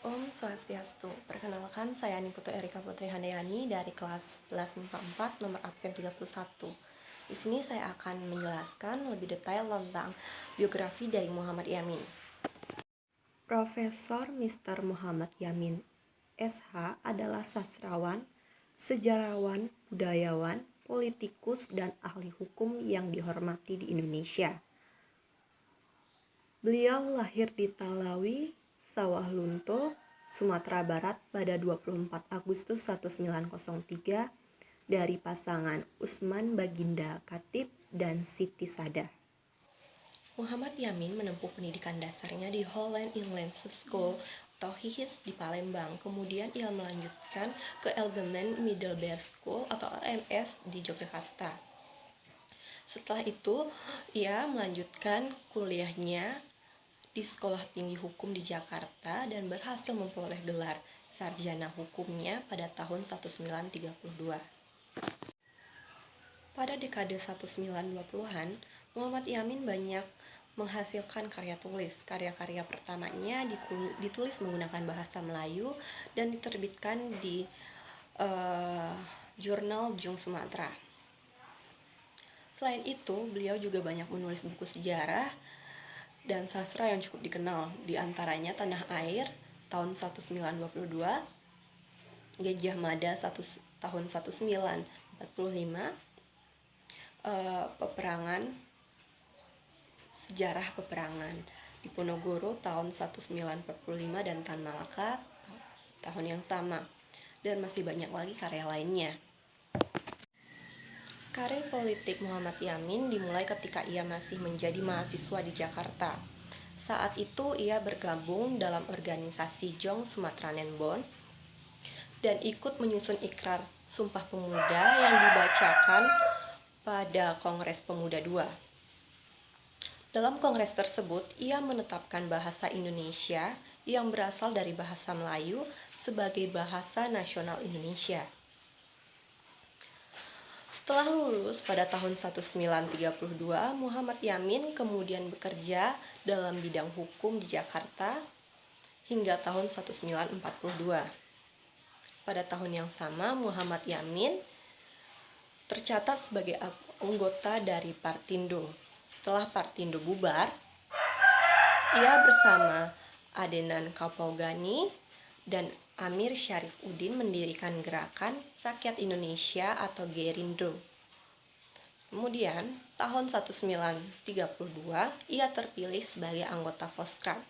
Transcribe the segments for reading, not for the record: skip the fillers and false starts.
Om Swastiastu. Perkenalkan, saya Niputu Erika Putri Handayani dari kelas 11 MIPA 4 nomor absen 31. Di sini saya akan menjelaskan lebih detail tentang biografi dari Muhammad Yamin. Profesor Mr. Muhammad Yamin SH adalah sastrawan, sejarawan, budayawan, politikus, dan ahli hukum yang dihormati di Indonesia. Beliau lahir di Talawi, Sawah Lunto, Sumatera Barat pada 24 Agustus 1903 dari pasangan Usman Baginda Khatib dan Siti Sadah. Muhammad Yamin menempuh pendidikan dasarnya di Holland Inland School atau HIHIS di Palembang. Kemudian ia melanjutkan ke Algemeen Middelbaar School atau AMS di Yogyakarta. Setelah itu, ia melanjutkan kuliahnya di Sekolah Tinggi Hukum di Jakarta dan berhasil memperoleh gelar sarjana hukumnya pada tahun 1932. Pada dekade 1920-an, Muhammad Yamin banyak menghasilkan karya tulis. Karya-karya pertamanya ditulis menggunakan bahasa Melayu dan diterbitkan di jurnal Jung Sumatera. Selain itu, beliau juga banyak menulis buku sejarah dan sastra yang cukup dikenal, di antaranya Tanah Air tahun 1922, Gajah Mada tahun 1945, Sejarah Peperangan Diponegoro tahun 1945 dan Tan Malaka tahun yang sama, dan masih banyak lagi karya lainnya. Karir politik Muhammad Yamin dimulai ketika ia masih menjadi mahasiswa di Jakarta. Saat itu ia bergabung dalam organisasi Jong Sumatera Nenbon dan ikut menyusun ikrar Sumpah Pemuda yang dibacakan pada Kongres Pemuda II. Dalam kongres tersebut, ia menetapkan bahasa Indonesia yang berasal dari bahasa Melayu sebagai bahasa nasional Indonesia. Setelah lulus pada tahun 1932, Muhammad Yamin kemudian bekerja dalam bidang hukum di Jakarta hingga tahun 1942. Pada tahun yang sama, Muhammad Yamin tercatat sebagai anggota dari Partindo. Setelah Partindo bubar, ia bersama Adenan Kapoegani dan Amir Syarif Udin mendirikan Gerakan Rakyat Indonesia atau Gerindra. Kemudian, tahun 1932, ia terpilih sebagai anggota Foskrat.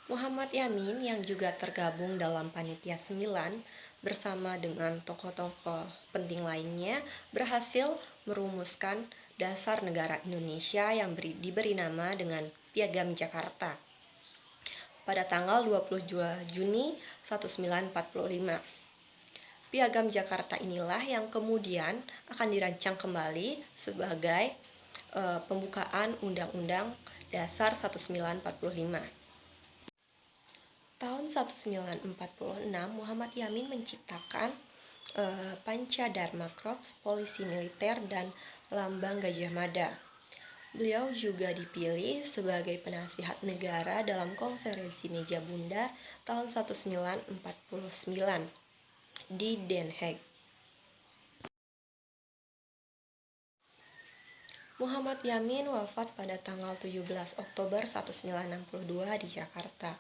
Muhammad Yamin yang juga tergabung dalam Panitia 9 bersama dengan tokoh-tokoh penting lainnya berhasil merumuskan dasar negara Indonesia yang diberi nama dengan Piagam Jakarta pada tanggal 22 Juni 1945. Piagam Jakarta inilah yang kemudian akan dirancang kembali sebagai pembukaan Undang-Undang Dasar 1945. Tahun 1946, Muhammad Yamin menciptakan Panca Dharma Corps, Polisi Militer, dan Lambang Gajah Mada. Beliau juga dipilih sebagai penasihat negara dalam Konferensi Meja Bundar tahun 1949 di Den Haag. Muhammad Yamin wafat pada tanggal 17 Oktober 1962 di Jakarta,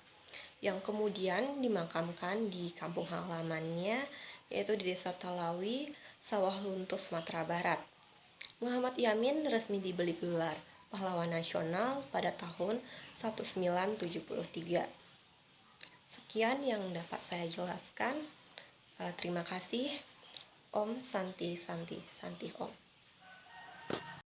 yang kemudian dimakamkan di kampung halamannya, yaitu di Desa Talawi, Sawah Lunto, Sumatera Barat. Muhammad Yamin resmi diberi gelar pahlawan nasional pada tahun 1973. Sekian yang dapat saya jelaskan. Terima kasih. Om Santi Santi Santi Om.